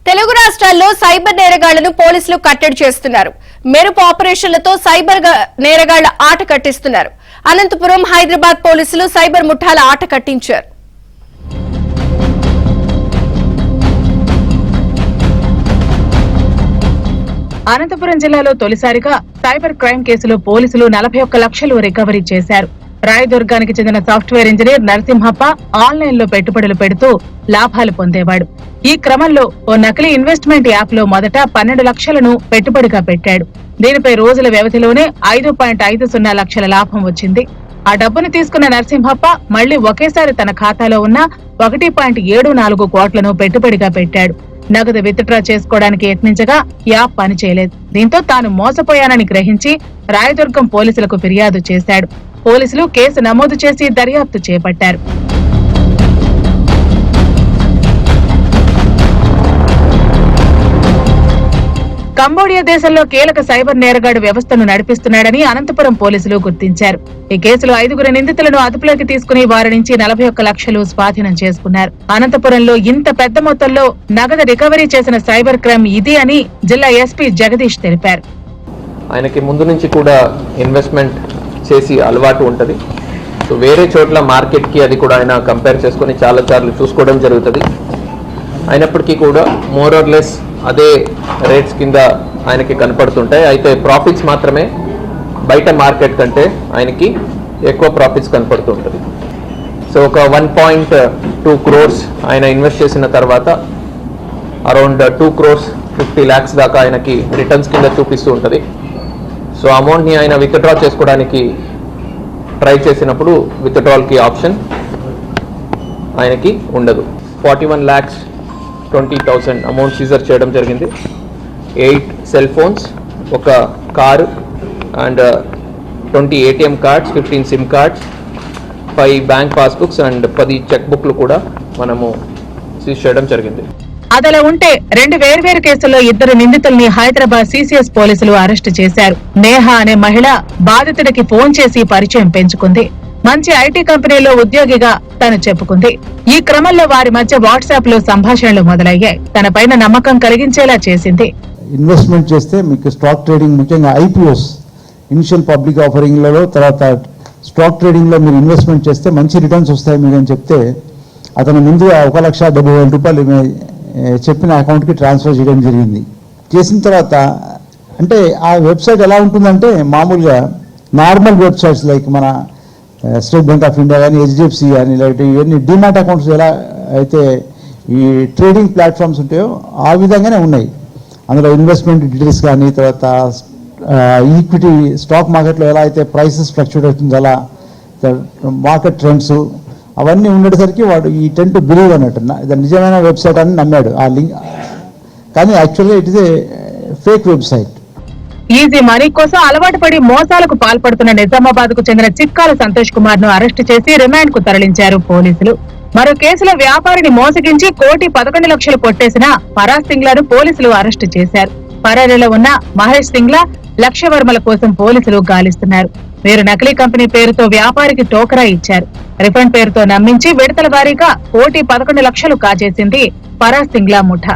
తెలుగు రాష్ట్రాల్లో సైబర్ నేరగాళ్లను పోలీసులు కట్టడి చేస్తున్నారు. మెరుపు ఆపరేషన్లతో సైబర్ నేరగాళ్ల ఆట కట్టిస్తున్నారు. అనంతపురం, హైదరాబాద్ పోలీసులు సైబర్ ముఠాల ఆట కట్టించారు. అనంతపురం జిల్లాలో తొలిసారిగా సైబర్ క్రైమ్ కేసులో పోలీసులు 41 లక్షలు రికవరీ చేశారు. రాయదుర్గానికి చెందిన సాఫ్ట్వేర్ ఇంజనీర్ నరసింహప్ప ఆన్లైన్ లో పెట్టుబడులు పెడుతూ లాభాలు పొందేవాడు. ఈ క్రమంలో ఓ నకిలీ ఇన్వెస్ట్మెంట్ యాప్ లో మొదట 12 లక్షలను పెట్టుబడిగా పెట్టాడు. దీనిపై రోజుల వ్యవధిలోనే 5.50 లక్షల లాభం వచ్చింది. ఆ డబ్బును తీసుకున్న నరసింహప్ప మళ్లీ ఒకేసారి తన ఖాతాలో ఉన్న 1.74 కోట్లను పెట్టుబడిగా పెట్టాడు. నగదు విత్డ్రా చేసుకోవడానికి యత్నించగా యాప్ పనిచేయలేదు. దీంతో తాను మోసపోయానని గ్రహించి రాయదుర్గం పోలీసులకు ఫిర్యాదు చేశాడు. పోలీసులు కేసు నమోదు చేసి దర్యాప్తు చేపట్టారు. కంబోడియా దేశంలో కీలక సైబర్ నేరగాడు వ్యవస్థను నడిపిస్తున్నాడని అనంతపురం పోలీసులు గుర్తించారు. ఈ కేసులో 5 నిందితులను అదుపులోకి తీసుకుని వారి నుంచి 41 లక్షలు స్వాధీనం చేసుకున్నారు. అనంతపురంలో ఇంత పెద్ద మొత్తంలో నగదు రికవరీ చేసిన సైబర్ క్రైమ్ ఇది అని జిల్లా ఎస్పీ జగదీష్ తెలిపారు. ఆయనకి ముందు నుంచి కూడా ఇన్వెస్ట్మెంట్ చేసి అలవాటు ఉంటుంది. సో వేరే చోట్ల మార్కెట్కి అది కూడా ఆయన కంపేర్ చేసుకొని చాలా సార్లు చూసుకోవడం జరుగుతుంది. అయినప్పటికీ కూడా మోర్ ఆర్ లెస్ అదే రేట్స్ కింద ఆయనకి కనపడుతుంటాయి. అయితే ప్రాఫిట్స్ మాత్రమే బయట మార్కెట్ కంటే ఆయనకి ఎక్కువ ప్రాఫిట్స్ కనపడుతుంటుంది. సో ఒక 1.2 crores ఆయన ఇన్వెస్ట్ చేసిన తర్వాత అరౌండ్ 2 crores 50 lakhs దాకా ఆయనకి రిటర్న్స్ కింద చూపిస్తూ ఉంటుంది. సో అమౌంట్ని ఆయన విత్డ్రా చేసుకోవడానికి ట్రై చేసినప్పుడు విత్డ్రాల్కి ఆప్షన్ ఆయనకి ఉండదు. 41,20,000 అమౌంట్ సీజర్ చేయడం జరిగింది. 8 సెల్ ఫోన్స్, ఒక car and 20 ATM cards, 15 SIM cards, 5 bank passbooks and 10 check బుక్లు కూడా మనము సీజ్ చేయడం జరిగింది. అదలా ఉంటే 2 వేర్వేరు కేసుల్లో 2 నిందితుల్ని హైదరాబాద్ సిసిఎస్ పోలీసులు అరెస్టు చేశారు. నేహ అనే మహిళ బాధితుడికి ఫోన్ చేసి పరిచయం పెంచుకుంది. మంచి ఐటీ కంపెనీలో ఉద్యోగిగా తను చెప్పుకుంది. ఈ క్రమంలో వారి మధ్య వాట్సాప్ లో సంభాషణలు మొదలయ్యాయి. తనపైన నమ్మకం కలిగించేలా చేసింది. ఇన్వెస్ట్మెంట్ చేస్తే మీకు స్టాక్ ట్రేడింగ్, ముఖ్యంగా ఐపీఓస్, ఇనిషియల్ పబ్లిక్ ఆఫరింగ్ లలో, తర్వాత స్టాక్ ట్రేడింగ్ లో మీరు ఇన్వెస్ట్మెంట్ చేస్తే మంచి రిటర్న్స్ వస్తాయి మీకు అని చెప్తే అతను ముందుగా 1,70,000 రూపాయలు చెప్పిన అకౌంట్ కి ట్రాన్స్ఫర్ చేయడం జరిగింది. చేసిన తర్వాత అంటే ఆ వెబ్సైట్ ఎలా ఉంటుందంటే మామూలుగా నార్మల్ వెబ్సైట్స్ లైక్ మన స్టేట్ బ్యాంక్ ఆఫ్ ఇండియా కానీ, HDFC కానీ, లేకపోతే ఇవన్నీ డిమాట్ అకౌంట్స్ ఎలా అయితే ఈ ట్రేడింగ్ ప్లాట్ఫామ్స్ ఉంటాయో ఆ విధంగానే ఉన్నాయి. అందులో ఇన్వెస్ట్మెంట్ డీటెయిల్స్ కానీ, తర్వాత ఈక్విటీ స్టాక్ మార్కెట్లో ఎలా అయితే ప్రైసెస్ ఫ్లక్చుయేట్ అవుతుందో అలా మార్కెట్ ట్రెండ్స్ అవన్నీ ఉండేసరికి వాడు ఈ టెన్ టు బిలీవ్ అన్నట్టు ఇది నిజమైన వెబ్సైట్ అని నమ్మాడు ఆ లింక్. కానీ యాక్చువల్గా it is a fake website. Easy money కోసం అలవాటు పడి మోసాలకు పాల్పడుతున్న నిజామాబాద్ కు చెందిన చిక్కాల సంతోష్ కుమార్ ను అరెస్టు చేసి రిమాండ్ కు తరలించారు పోలీసులు. మరో కేసులో వ్యాపారిని మోసగించి 1,11 లక్షలు కొట్టేసిన పరాస్ సింగ్లాను పోలీసులు అరెస్టు చేశారు. పరారీలో ఉన్న మహేష్ సింగ్లా, లక్ష్యవర్మల కోసం పోలీసులు గాలిస్తున్నారు. వీరు నకిలీ కంపెనీ పేరుతో వ్యాపారికి టోకరా ఇచ్చారు. రిఫండ్ పేరుతో నమ్మించి విడతల వారీగా 1,11 లక్షలు కాజేసింది పరాస్ సింగ్లా ముఠా.